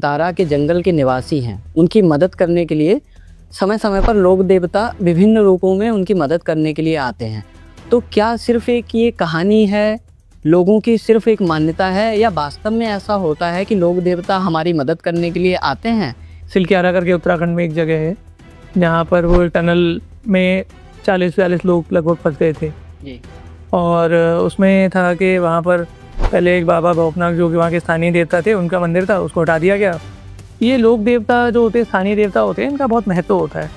तारा के जंगल के निवासी हैं, उनकी मदद करने के लिए समय समय पर लोक देवता विभिन्न रूपों में उनकी मदद करने के लिए आते हैं। तो क्या सिर्फ एक ये कहानी है, लोगों की सिर्फ एक मान्यता है, या वास्तव में ऐसा होता है कि लोक देवता हमारी मदद करने के लिए आते हैं? सिलक्यारा करके उत्तराखंड में एक जगह है जहाँ पर वो टनल में 40-42 लोग लगभग फंस गए थे जी। और उसमें था कि वहाँ पर पहले एक बाबा भौकनाथ जो कि वहाँ के स्थानीय देवता थे, उनका मंदिर था, उसको हटा दिया गया। ये लोक देवता जो होते हैं, स्थानीय देवता होते हैं, इनका बहुत महत्व होता है।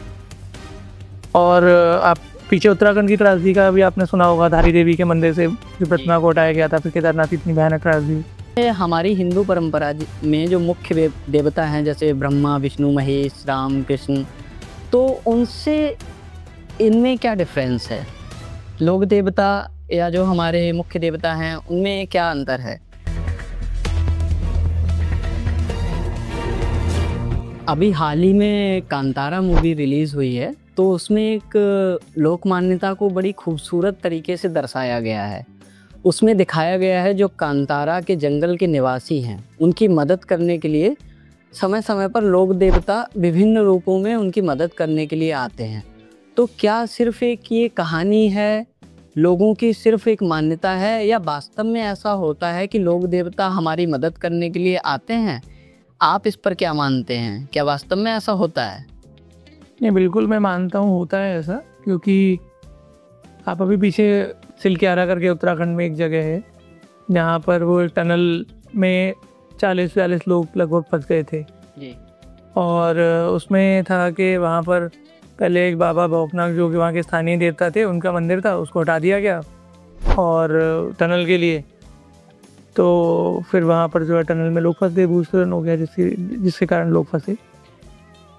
और आप पीछे उत्तराखंड की त्रासदी का भी आपने सुना होगा, धारी देवी के मंदिर से जो प्रतिमा को हटाया गया था, फिर केदारनाथ इतनी भयानक त्रासदी। हमारी हिंदू परंपरा में जो मुख्य देवता हैं जैसे ब्रह्मा, विष्णु, महेश, राम, कृष्ण, तो उनसे इनमें क्या डिफरेंस है? लोक देवता या जो हमारे मुख्य देवता हैं उनमें क्या अंतर है? अभी हाल ही में कांतारा मूवी रिलीज़ हुई है, तो उसमें एक लोक मान्यता को बड़ी खूबसूरत तरीके से दर्शाया गया है। उसमें दिखाया गया है जो कांतारा के जंगल के निवासी हैं, उनकी मदद करने के लिए समय समय पर लोक देवता विभिन्न रूपों में उनकी मदद करने के लिए आते हैं। तो क्या सिर्फ एक ये कहानी है, लोगों की सिर्फ एक मान्यता है, या वास्तव में ऐसा होता है कि लोक देवता हमारी मदद करने के लिए आते हैं? आप इस पर क्या मानते हैं? क्या वास्तव में ऐसा होता है? नहीं, बिल्कुल मैं मानता हूँ होता है ऐसा, क्योंकि आप अभी पीछे सिलक्यारा करके उत्तराखंड में एक जगह है जहाँ पर वो टनल में 40-42 लोग लगभग फंस गए थे जी। और उसमें था कि वहाँ पर पहले एक बाबा भौकनाथ जो कि वहाँ के स्थानीय देवता थे, उनका मंदिर था, उसको हटा दिया गया और टनल के लिए। तो फिर वहाँ पर जो है टनल में लोग फंस गए, भूस्खलन हो गया जिसके कारण लोग फंसे।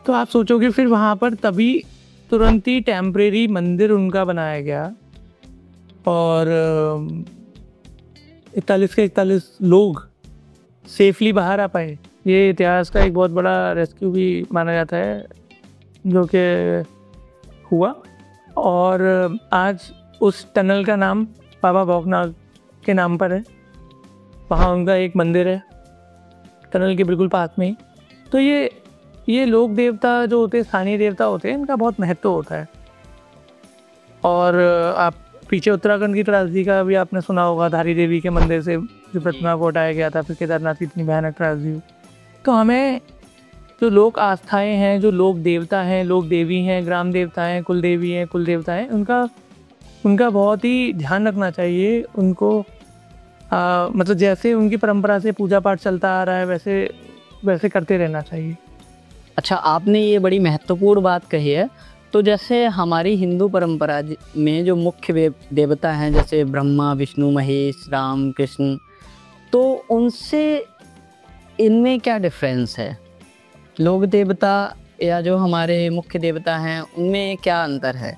तो आप सोचोगे फिर वहाँ पर तभी तुरंत ही टेम्परेरी मंदिर उनका बनाया गया और 41 के 41 लोग सेफली बाहर आ पाए। ये इतिहास का एक बहुत बड़ा रेस्क्यू भी माना जाता है जो कि हुआ। और आज उस टनल का नाम बाबा भौकनाथ के नाम पर है, वहाँ उनका एक मंदिर है टनल के बिल्कुल पास में ही। तो ये लोक देवता जो होते हैं, स्थानीय देवता होते हैं, इनका बहुत महत्व होता है। और आप पीछे उत्तराखंड की त्रासदी का भी आपने सुना होगा, धारी देवी के मंदिर से जो प्रतिमा को हटाया गया था, फिर केदारनाथ इतनी भयानक त्रासदी। तो हमें जो लोक आस्थाएं हैं, जो लोक देवता हैं, लोक देवी हैं, ग्राम देवता हैं, कुल देवी हैं, कुल देवता हैं, उनका बहुत ही ध्यान रखना चाहिए। उनको मतलब जैसे उनकी परंपरा से पूजा पाठ चलता आ रहा है वैसे करते रहना चाहिए। अच्छा, आपने ये बड़ी महत्वपूर्ण बात कही है। तो जैसे हमारी हिंदू परंपरा में जो मुख्य देवता हैं जैसे ब्रह्मा, विष्णु, महेश, राम, कृष्ण, तो उनसे इनमें क्या डिफरेंस है? लोक देवता या जो हमारे मुख्य देवता हैं उनमें क्या अंतर है?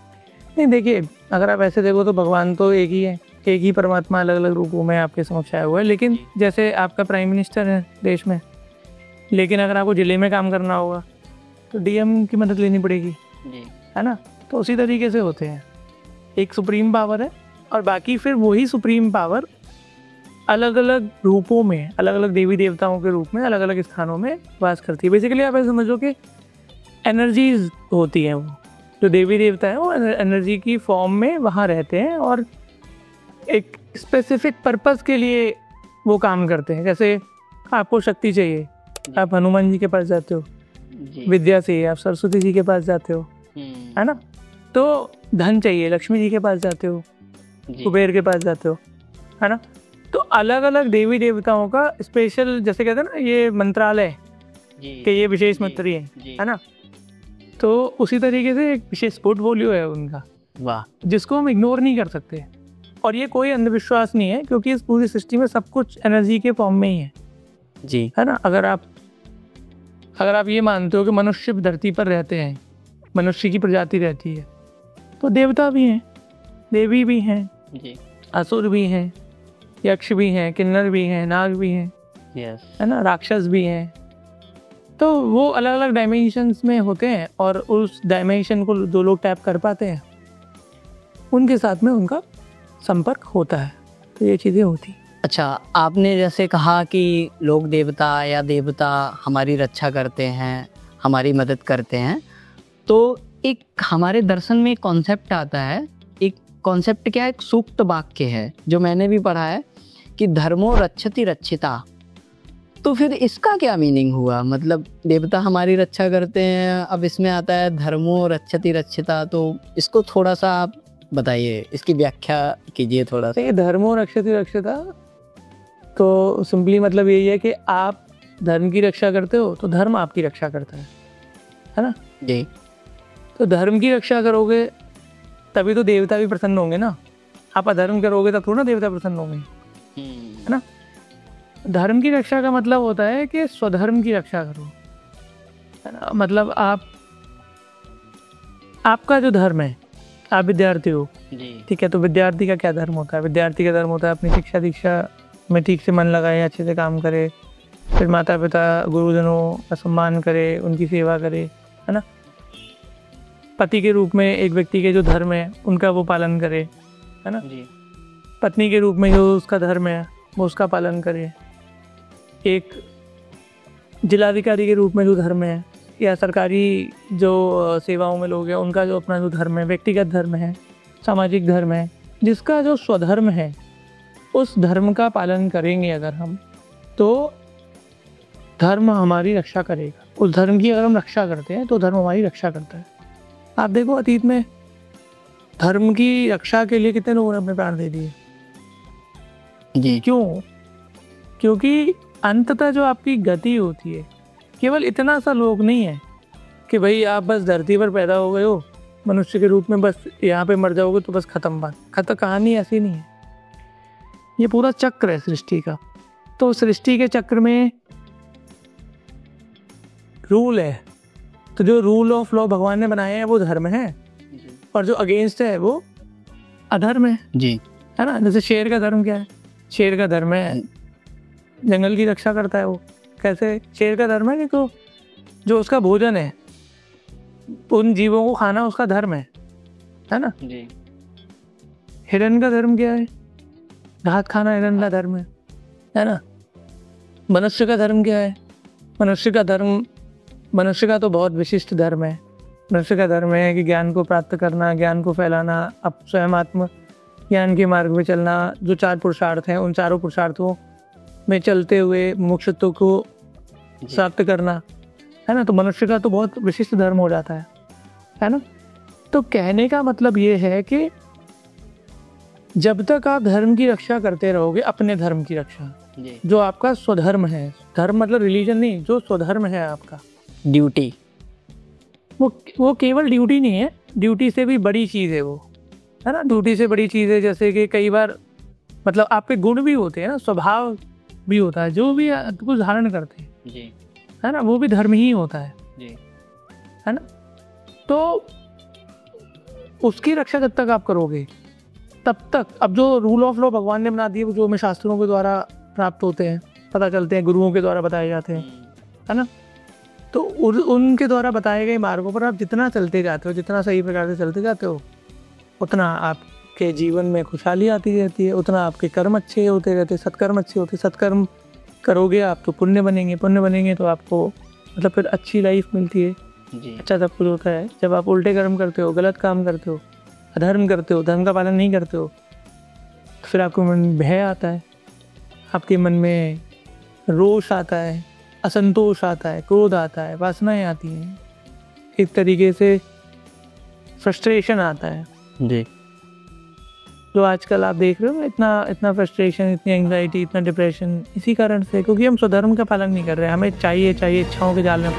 नहीं, देखिए, अगर आप ऐसे देखो तो भगवान तो एक ही है, एक ही परमात्मा अलग अलग रूपों में आपके समक्ष आया हुआ है। लेकिन जैसे आपका प्राइम मिनिस्टर है देश में, लेकिन अगर आपको जिले में काम करना होगा तो डीएम की मदद लेनी पड़ेगी जी, है ना। तो उसी तरीके से होते हैं, एक सुप्रीम पावर है और बाकी फिर वही सुप्रीम पावर अलग अलग रूपों में, अलग अलग देवी देवताओं के रूप में अलग अलग स्थानों में वास करती है। बेसिकली आप ऐसे समझो कि एनर्जीज होती हैं, वो जो देवी देवता है वो एनर्जी की फॉर्म में वहाँ रहते हैं और एक स्पेसिफिक पर्पस के लिए वो काम करते हैं। जैसे आपको शक्ति चाहिए, आप हनुमान जी के पास जाते हो, विद्या चाहिए, आप सरस्वती जी के पास जाते हो, है ना। तो धन चाहिए, लक्ष्मी जी के पास जाते हो, कुबेर के पास जाते हो, है ना। तो अलग अलग देवी देवताओं का स्पेशल, जैसे कहते हैं ना, ये मंत्रालय के ये विशेष मंत्री हैं, है ना। तो उसी तरीके से एक विशेष पोर्टफोलियो है उनका, वाह, जिसको हम इग्नोर नहीं कर सकते। और ये कोई अंधविश्वास नहीं है, क्योंकि इस पूरी सृष्टि में सब कुछ एनर्जी के फॉर्म में ही है जी, है ना। अगर आप ये मानते हो कि मनुष्य धरती पर रहते हैं, मनुष्य की प्रजाति रहती है, तो देवता भी हैं, देवी भी हैं जी, असुर भी हैं, यक्ष भी हैं, किन्नर भी हैं, नाग भी हैं, है ना, राक्षस भी हैं। तो वो अलग अलग डायमेंशंस में होते हैं और उस डायमेंशन को जो लोग टैप कर पाते हैं, उनके साथ में उनका संपर्क होता है। तो ये चीज़ें होती हैं। अच्छा, आपने जैसे कहा कि लोक देवता या देवता हमारी रक्षा करते हैं, हमारी मदद करते हैं, तो एक हमारे दर्शन में एक कॉन्सेप्ट आता है, एक कॉन्सेप्ट क्या है, एक सूक्त वाक्य है जो मैंने भी पढ़ा है कि धर्मो रक्षति रक्षिता। तो फिर इसका क्या मीनिंग हुआ? मतलब देवता हमारी रक्षा करते हैं, अब इसमें आता है धर्मो रक्षति रक्षिता, तो इसको थोड़ा सा आप बताइए, इसकी व्याख्या कीजिए थोड़ा सा। ये धर्मो रक्षति रक्षिता तो सिंपली मतलब यही है कि आप धर्म की रक्षा करते हो तो धर्म आपकी रक्षा करता है ना जी। तो धर्म की रक्षा करोगे तभी तो देवता भी प्रसन्न होंगे ना। आप अधर्म करोगे तब थोड़ा ना देवता प्रसन्न होंगे, है ना। धर्म की रक्षा का मतलब होता है कि स्वधर्म की रक्षा करो, है ना। मतलब आपका जो धर्म है, आप विद्यार्थी हो, ठीक है, तो विद्यार्थी का क्या धर्म होता है? विद्यार्थी का धर्म होता है अपनी शिक्षा दीक्षा में ठीक से मन लगाए, अच्छे से काम करे, फिर माता पिता गुरुजनों का सम्मान करे, उनकी सेवा करे, है ना। पति के रूप में एक व्यक्ति के जो धर्म है उनका वो पालन करे, है ना जी। पत्नी के रूप में जो उसका धर्म है वो उसका पालन करे। एक जिलाधिकारी के रूप में जो धर्म है, या सरकारी जो सेवाओं में लोग हैं उनका जो अपना जो धर्म है, व्यक्तिगत धर्म है, सामाजिक धर्म है, जिसका जो स्वधर्म है उस धर्म का पालन करेंगे अगर हम, तो धर्म हमारी रक्षा करेगा। उस धर्म की अगर हम रक्षा करते हैं तो धर्म हमारी रक्षा करता है। आप देखो अतीत में धर्म की रक्षा के लिए कितने लोगों ने अपने प्राण दे दिए जी। क्यों? क्योंकि अंततः जो आपकी गति होती है, केवल इतना सा लोग नहीं है कि भाई आप बस धरती पर पैदा हो गए हो मनुष्य के रूप में, बस यहाँ पे मर जाओगे तो बस खत्म बात खत्म। कहानी ऐसी नहीं है, ये पूरा चक्र है सृष्टि का। तो सृष्टि के चक्र में रूल है, तो जो रूल ऑफ लॉ भगवान ने बनाए हैं वो धर्म है, और जो अगेंस्ट है वो अधर्म है जी, है ना। जैसे शेर का धर्म क्या है? शेर का धर्म है जंगल की रक्षा करता है। वो कैसे? शेर का धर्म है कि तो जो उसका भोजन है उन जीवों को खाना उसका धर्म है ना जी। हिरण का धर्म क्या है? घास खाना हिरण का धर्म है ना। मनुष्य का धर्म क्या है? मनुष्य का तो बहुत विशिष्ट धर्म है। मनुष्य का धर्म है कि ज्ञान को प्राप्त करना, ज्ञान को फैलाना, अब स्वयं आत्म ज्ञान के मार्ग में चलना। जो 4 पुरुषार्थ हैं उन चारों पुरुषार्थों में चलते हुए मोक्षत्व को प्राप्त करना, है ना। तो मनुष्य का तो बहुत विशिष्ट धर्म हो जाता है ना। तो कहने का मतलब ये है कि जब तक आप धर्म की रक्षा करते रहोगे, अपने धर्म की रक्षा, जो आपका स्वधर्म है, धर्म मतलब रिलीजन नहीं, जो स्वधर्म है आपका, ड्यूटी, वो केवल ड्यूटी नहीं है, ड्यूटी से भी बड़ी चीज़ है वो, है ना। ड्यूटी से बड़ी चीज़ है जैसे कि कई बार मतलब आपके गुण भी होते हैं ना, स्वभाव भी होता है, जो भी कुछ धारण करते हैं जी, है ना, वो भी धर्म ही होता है जी, है ना। तो उसकी रक्षा जब तक आप करोगे तब तक, अब जो रूल ऑफ लॉ भगवान ने बना दिए, जो हमें शास्त्रों के द्वारा प्राप्त होते हैं, पता चलते हैं, गुरुओं के द्वारा बताए जाते हैं, है ना। तो उनके द्वारा बताए गए मार्गों पर आप जितना चलते जाते हो, जितना सही प्रकार से चलते जाते हो, उतना आपके जीवन में खुशहाली आती रहती है, उतना आपके कर्म अच्छे होते रहते, सत्कर्म अच्छे होते। सत्कर्म करोगे आप तो पुण्य बनेंगे, पुण्य बनेंगे तो आपको मतलब फिर अच्छी लाइफ मिलती है जी, अच्छा सब कुछ होता है। जब आप उल्टे कर्म करते हो, गलत काम करते हो, अधर्म करते हो, धर्म का पालन नहीं करते हो, तो फिर आपके मन में भय आता है, आपके मन में रोष आता है, असंतोष आता है, क्रोध आता है, वासनाएं आती हैं, एक तरीके से फ्रस्ट्रेशन आता है जी। जो आजकल आप देख रहे हो ना, इतना फ्रस्ट्रेशन, इतनी एंग्जाइटी, इतना डिप्रेशन, इसी कारण से, क्योंकि हम स्वधर्म का पालन नहीं कर रहे हैं। हमें चाहिए इच्छाओं के जाल में